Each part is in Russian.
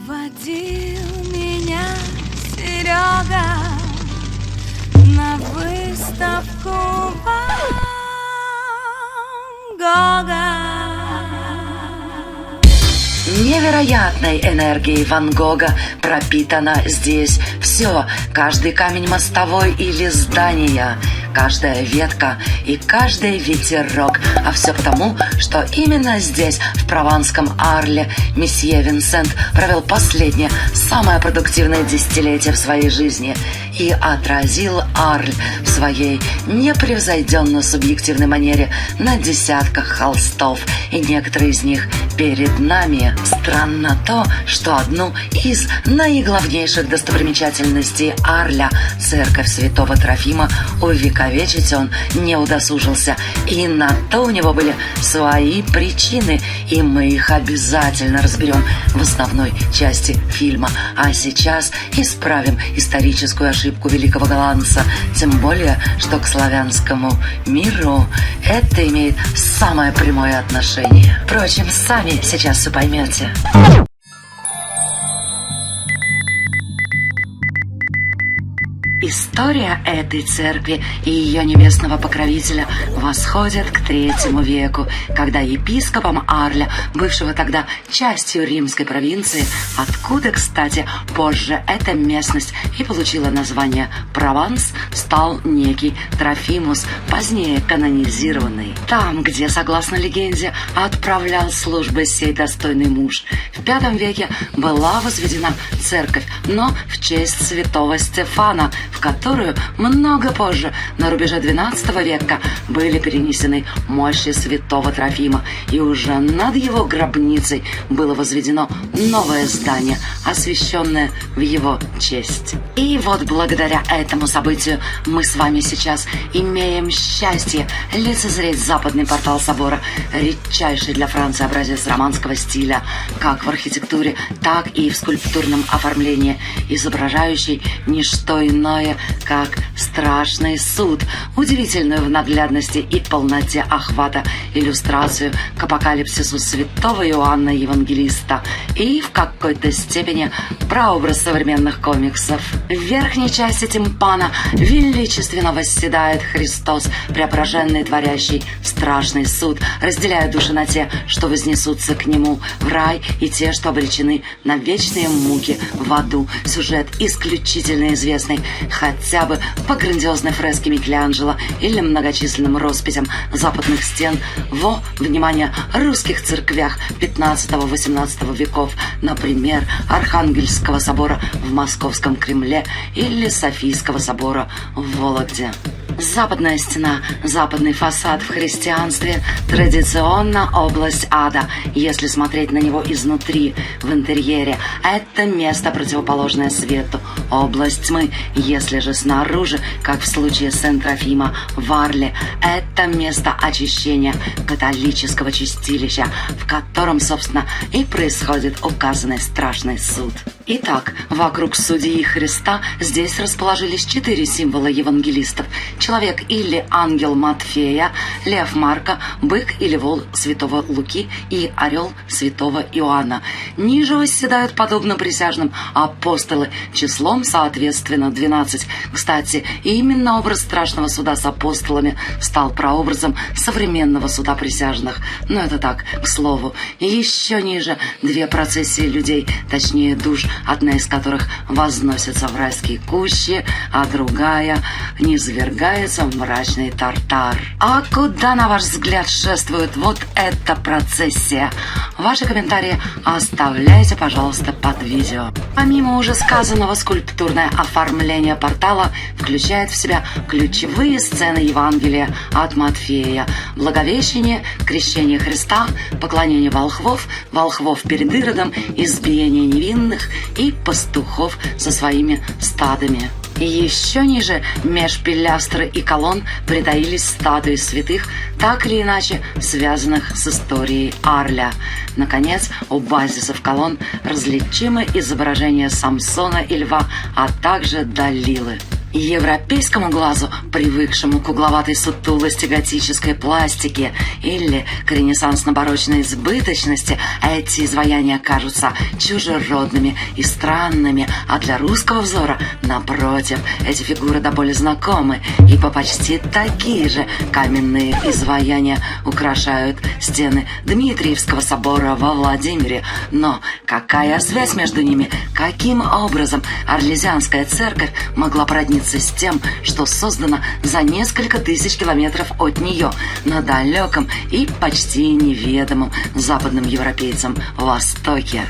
Водил меня Серега на выставку Ван Гога. Невероятной энергией Ван Гога пропитано здесь все. Каждый камень мостовой или здания, каждая ветка и каждый ветерок. А все потому, что именно здесь, в прованском Арле, месье Винсент провел последнее, самое продуктивное десятилетие в своей жизни и отразил Арль в своей непревзойденно субъективной манере на десятках холстов, и некоторые из них перед нами. Странно то, что одну из наиглавнейших достопримечательностей Арля, церковь святого Трофима, увековечить он не удосужился, и на то у него были свои причины, и мы их обязательно разберем в основной части фильма. А сейчас исправим историческую ошибку великого голландца, тем более, что к славянскому миру это имеет самое прямое отношение. Впрочем, сами сейчас все поймете. История этой церкви и ее небесного покровителя восходит к III веку, когда епископом Арля, бывшего тогда частью римской провинции, откуда, кстати, позже эта местность и получила название Прованс, стал некий Трофимус, позднее канонизированный. Там, где, согласно легенде, отправлял службы сей достойный муж, в V веке была возведена церковь, но в честь святого Стефана, в которую много позже, на рубеже XII века, были перенесены мощи святого Трофима, и уже над его гробницей было возведено новое здание, освященное в его честь. И вот благодаря этому событию мы с вами сейчас имеем счастье лицезреть западный портал собора, редчайший для Франции образец романского стиля, как в архитектуре, так и в скульптурном оформлении, изображающий не что иное, как страшный суд, удивительную в наглядности и полноте охвата иллюстрацию к апокалипсису святого Иоанна Евангелиста и в какой-то степени прообраз современных комиксов. В верхней части тимпана величественно восседает Христос, преображенный, творящий страшный суд, разделяя души на те, что вознесутся к Нему в рай, и те, что обречены на вечные муки в аду. Сюжет исключительно известный, хотя бы по грандиозной фреске Микеланджело или многочисленным росписям западных стен во, внимание, русских церквях XV-XVIII веков, например, Архангельского собора в Московском Кремле или Софийского собора в Вологде. Западная стена, западный фасад в христианстве традиционно область ада, если смотреть на него изнутри, в интерьере. Это место, противоположное свету, область тьмы, если же снаружи, как в случае Сен-Трофима в Арле, это место очищения католического чистилища, в котором, собственно, и происходит указанный страшный суд. Итак, вокруг судьи Христа здесь расположились 4 символа евангелистов: человек или ангел Матфея, лев Марка, бык или вол святого Луки и орел святого Иоанна. Ниже восседают, подобно присяжным, апостолы, числом, соответственно, 12. Кстати, именно образ страшного суда с апостолами стал прообразом современного суда присяжных. Но это так, к слову. Еще ниже 2 процессии людей, точнее душ, одна из которых возносится в райские кущи, а другая низвергается в мрачный тартар. А куда, на ваш взгляд, шествует вот эта процессия? Ваши комментарии оставляйте, пожалуйста, под видео. Помимо уже сказанного, скульптурное оформление портала включает в себя ключевые сцены Евангелия от Матфея: Благовещение, крещение Христа, поклонение волхвов, волхвов перед Иродом, избиение невинных и пастухов со своими стадами. И еще ниже, меж пилястры и колонн, притаились статуи святых, так или иначе связанных с историей Арля. Наконец, у базисов колонн различимы изображения Самсона и льва, а также Далилы. Европейскому глазу, привыкшему к угловатой сутулости готической пластики или к ренессансно-барочной избыточности, эти изваяния кажутся чужеродными и странными, а для русского взора, напротив, эти фигуры до боли знакомы, ибо почти такие же каменные изваяния украшают стены Дмитриевского собора во Владимире. Но какая связь между ними? Каким образом Орлезианская церковь могла продниться с тем, что создано за несколько тысяч километров от нее, на далеком и почти неведомом западным европейцам Востоке?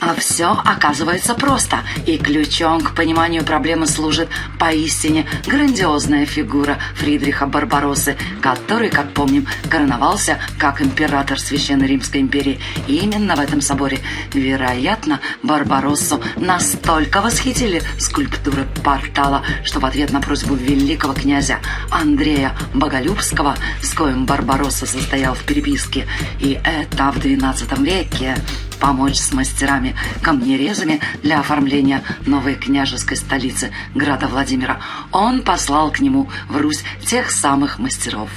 А все оказывается просто, и ключом к пониманию проблемы служит поистине грандиозная фигура Фридриха Барбароссы, который, как помним, короновался как император Священной Римской империи именно в этом соборе. Вероятно, Барбароссу настолько восхитили скульптуры портала, что в ответ на просьбу великого князя Андрея Боголюбского, с коим Барбаросса состоял в переписке, и это в XII веке, помочь с мастерами-камнерезами для оформления новой княжеской столицы, града Владимира, он послал к нему в Русь тех самых мастеров.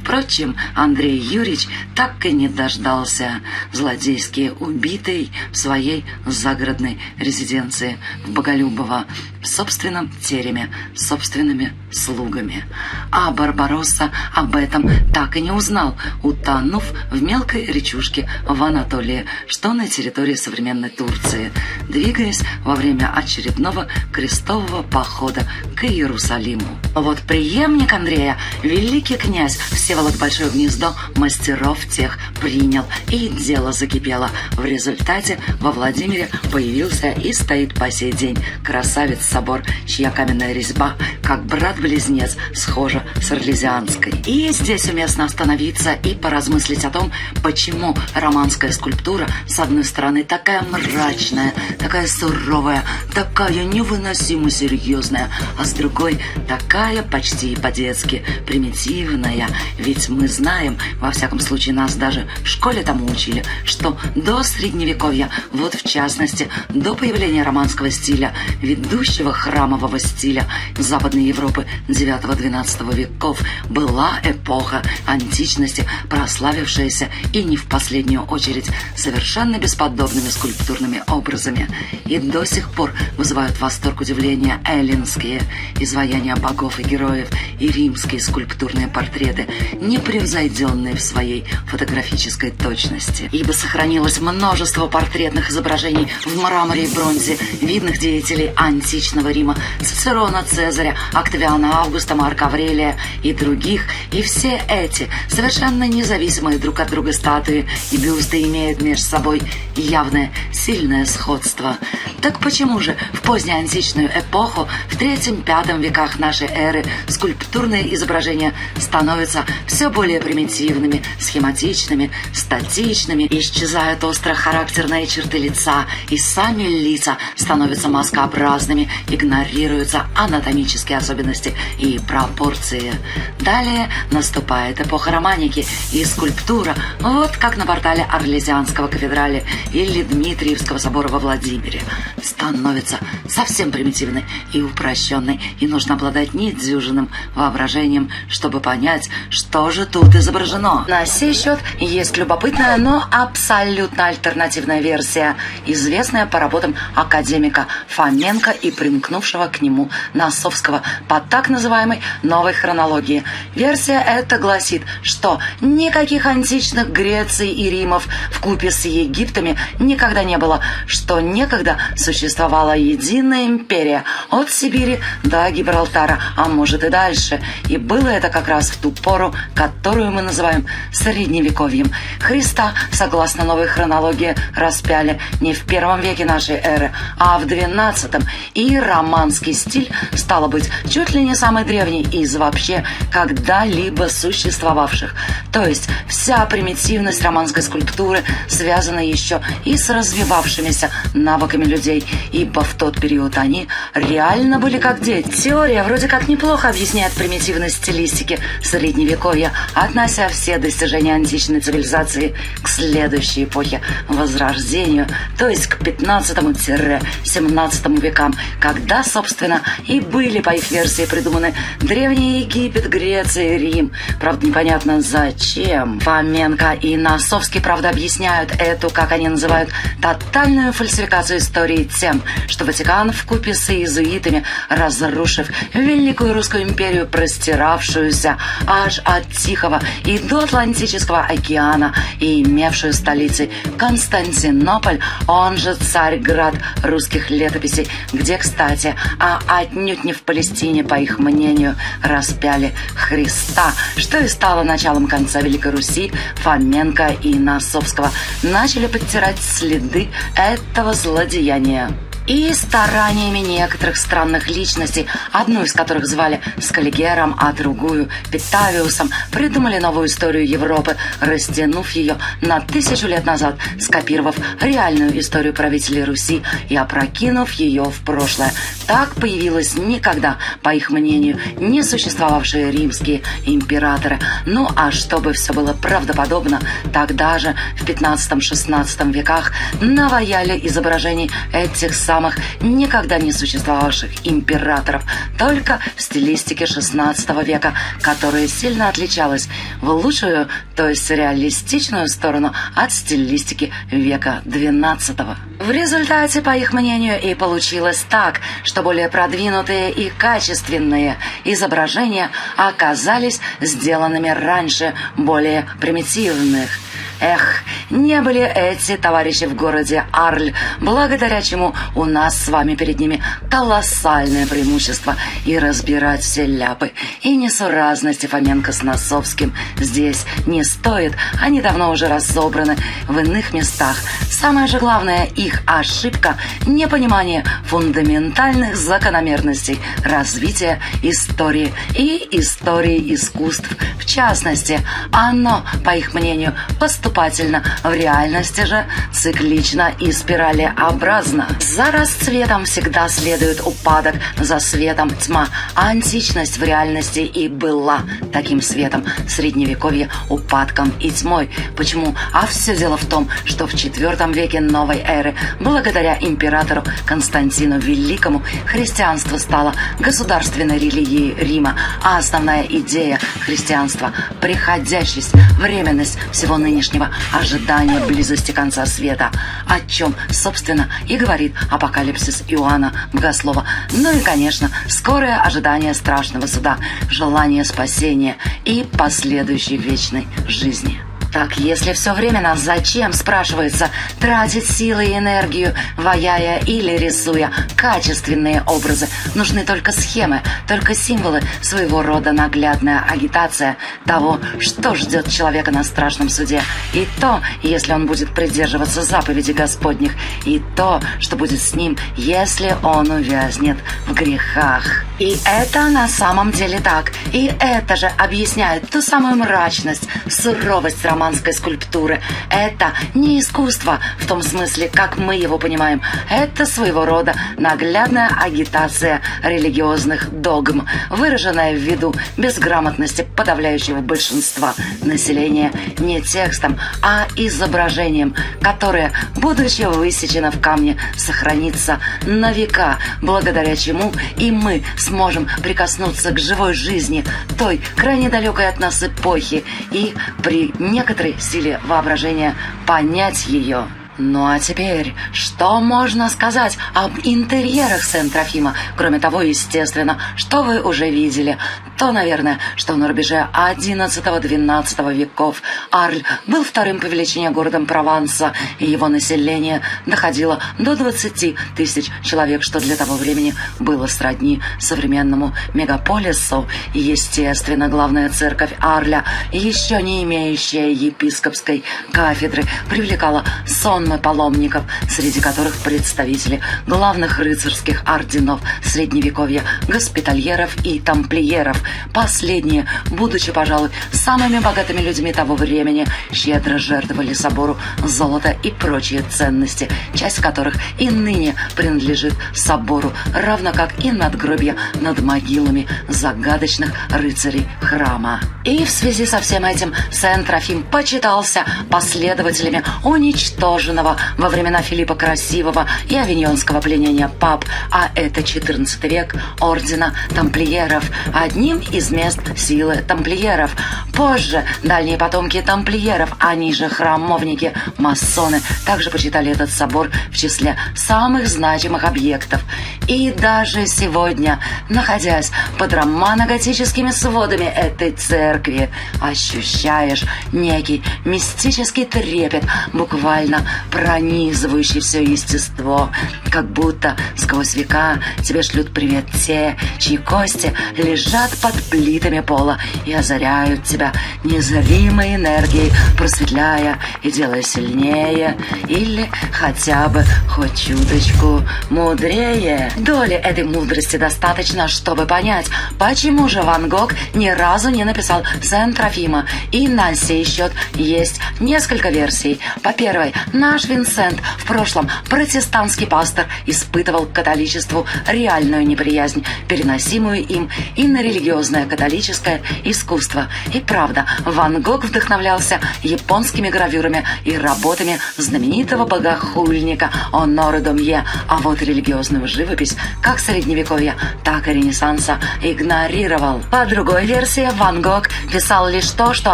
Впрочем, Андрей Юрьевич так и не дождался, злодейски убитый в своей загородной резиденции в Боголюбово, в собственном тереме, собственными слугами. А Барбаросса об этом так и не узнал, утонув в мелкой речушке в Анатолии, что на территории современной Турции, двигаясь во время очередного крестового похода к Иерусалиму. Вот преемник Андрея, великий князь Всеволод Большое Гнездо, мастеров тех принял, и дело закипело. В результате во Владимире появился и стоит по сей день красавец-собор, чья каменная резьба, как брат-близнец, схожа с орлезианской. И здесь уместно остановиться и поразмыслить о том, почему романская скульптура, с одной стороны, такая мрачная, такая суровая, такая невыносимо серьезная, а с другой такая почти по-детски примитивная. Ведь мы знаем, во всяком случае нас даже в школе тому учили, что до Средневековья, вот в частности, до появления романского стиля, ведущего храмового стиля Западной Европы IX-XII веков, была эпоха античности, прославившаяся и не в последнюю очередь совершенно бесподобными скульптурными образами. И до сих пор вызывают восторг, удивление эллинские изваяния богов и героев и римские скульптурные портреты, непревзойденные в своей фотографической точности. Ибо сохранилось множество портретных изображений в мраморе и бронзе видных деятелей античного Рима: Цицерона, Цезаря, Октавиана Августа, Марка Аврелия и других. И все эти совершенно независимые друг от друга статуи и бюсты имеют между собой явное сильное сходство. Так почему же в позднеантичную эпоху, в III-V веках нашей эры, скульптурные изображения становятся все более примитивными, схематичными, статичными, исчезают остро-характерные черты лица, и сами лица становятся маскообразными, игнорируются анатомические особенности и пропорции. Далее наступает эпоха романики, и скульптура, вот как на портале Орлезианского кафедрали или Дмитриевского собора во Владимире, становится совсем примитивной и упрощенной, и нужно обладать недюжинным воображением, чтобы понять, что же тут изображено. На сей счет есть любопытная, но абсолютно альтернативная версия, известная по работам академика Фоменко и примкнувшего к нему Носовского по так называемой новой хронологии. Версия эта гласит, что никаких античных Греций и Римов вкупе с Египтами никогда не было, что некогда существовала единая империя от Сибири до Гибралтара, а может и дальше. И было это как раз в ту пору, которую мы называем Средневековьем. Христа, согласно новой хронологии, распяли не в первом веке нашей эры, а в XII. И романский стиль, стало быть, чуть ли не самый древний из вообще когда-либо существовавших. То есть вся примитивность романской скульптуры связана еще и с развивавшимися навыками людей людей, ибо в тот период они реально были как дети. Теория вроде как неплохо объясняет примитивность стилистики Средневековья, относя все достижения античной цивилизации к следующей эпохе Возрождению, то есть к 15-17 векам, когда, собственно, и были, по их версии, придуманы Древний Египет, Греция и Рим. Правда, непонятно зачем. Фоменко и Носовский, правда, объясняют эту, как они называют, тотальную фальсификацию истории тем, что Ватикан вкупе с иезуитами, разрушив Великую Русскую империю, простиравшуюся аж от Тихого и до Атлантического океана и имевшую столицей Константинополь, он же Царьград русских летописей, где, кстати, а отнюдь не в Палестине, по их мнению, распяли Христа, что и стало началом конца Великой Руси. Фоменко и Носовского начали подтирать следы этого злодеяния. И стараниями некоторых странных личностей, одну из которых звали Скаллигером, а другую Питавиусом, придумали новую историю Европы, растянув ее на 1000 лет назад, скопировав реальную историю правителей Руси и опрокинув ее в прошлое. Так появились никогда, по их мнению, не существовавшие римские императоры. Ну а чтобы все было правдоподобно, тогда же, в 15-16 веках, наваяли изображений этих самых никогда не существовавших императоров, только в стилистике XVI века, которая сильно отличалась в лучшую, то есть реалистичную сторону от стилистики века XII. В результате, по их мнению, и получилось так, что более продвинутые и качественные изображения оказались сделанными раньше более примитивных. Эх, не были эти товарищи в городе Арль, благодаря чему у нас с вами перед ними колоссальное преимущество, и разбирать все ляпы и несуразности Фоменко с Носовским здесь не стоит, они давно уже разобраны в иных местах. Самое же главное их ошибка – непонимание фундаментальных закономерностей развития истории и истории искусств. В частности, оно, по их мнению, поступательно, в реальности же циклично и спиралеобразно. За расцветом всегда следует упадок, за светом тьма. А античность в реальности и была таким светом, средневековье упадком и тьмой. Почему? А все дело в том, что в IV веке новой эры, благодаря императору Константину Великому, христианство стало государственной религией Рима, а основная идея христианства – приходящесть, временность всего нынешнего, ожидание близости конца света, о чем, собственно, и говорит апокалипсис Иоанна Богослова. Ну и, конечно, скорое ожидание страшного суда, желание спасения и последующей вечной жизни. Так, если все временно, зачем, спрашивается, тратить силы и энергию, ваяя или рисуя качественные образы? Нужны только схемы, только символы, своего рода наглядная агитация того, что ждет человека на страшном суде. И то, если он будет придерживаться заповедей Господних, и то, что будет с ним, если он увязнет в грехах. И это на самом деле так. И это же объясняет ту самую мрачность, суровость романской скульптуры. Это не искусство в том смысле, как мы его понимаем. Это своего рода наглядная агитация религиозных догм, выраженная ввиду безграмотности подавляющего большинства населения не текстом, а изображением, которое, будучи высечено в камне, сохранится на века, благодаря чему и мы сможем прикоснуться к живой жизни той крайне далекой от нас эпохи и при некоторой силе воображения понять ее. Ну а теперь, что можно сказать об интерьерах Сен-Трофима? Кроме того, естественно, что вы уже видели, то, наверное, что на рубеже XI-XII веков Арль был вторым по величине городом Прованса, и его население доходило до 20 тысяч человек, что для того времени было сродни современному мегаполису. И, естественно, главная церковь Арля, еще не имеющая епископской кафедры, привлекала сонмы паломников, среди которых представители главных рыцарских орденов Средневековья, госпитальеров и тамплиеров. Последние, будучи, пожалуй, самыми богатыми людьми того времени, щедро жертвовали собору золото и прочие ценности, часть которых и ныне принадлежит собору, равно как и надгробья над могилами загадочных рыцарей храма. И в связи со всем этим Сен-Трофим почитался последователями уничтоженного во времена Филиппа Красивого и авиньонского пленения пап, а это XIV век, ордена тамплиеров, одним из мест силы тамплиеров. Позже дальние потомки тамплиеров, они же храмовники, масоны, также почитали этот собор в числе самых значимых объектов. И даже сегодня, находясь под романо-готическими сводами этой церкви, ощущаешь некий мистический трепет, буквально пронизывающий все естество, как будто сквозь века тебе шлют привет те, чьи кости лежат под плитами пола и озаряют тебя незримой энергией, просветляя и делая сильнее или хотя бы хоть чуточку мудрее. Доли этой мудрости достаточно, чтобы понять, почему же Ван Гог ни разу не написал Сен-Трофима. И на сей счет есть несколько версий. По первой, наш Винсент, в прошлом протестантский пастор, испытывал к католичеству реальную неприязнь, переносимую им и на религиозное католическое искусство. И правда, Ван Гог вдохновлялся японскими гравюрами и работами знаменитого богохульника Оноры Домье, а вот религиозную живопись как Средневековья, так и Ренессанса игнорировал. По другой версии, Ван Гог писал лишь то, что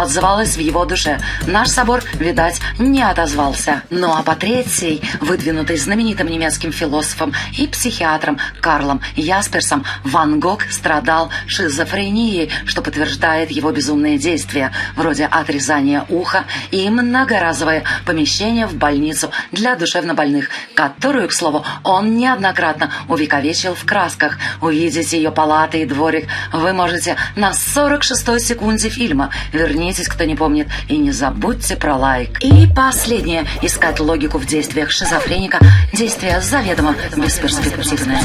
отзывалось в его душе. Наш собор, видать, не отозвался. Ну а по третьей, выдвинутой знаменитым немецким философом и психиатром Карлом Ясперсом, Ван Гог страдал шизофренией, что подтверждает его безумные действия, вроде отрезания уха и многоразовое помещение в больницу для душевнобольных, которую, к слову, он неоднократно увековечил в красках. Увидеть ее палаты и дворик вы можете на 46-й секунде фильма. Вернитесь, кто не помнит, и не забудьте про лайк. И последнее. Искать логику в действиях шизофреника. Действие заведомо бесперспективное.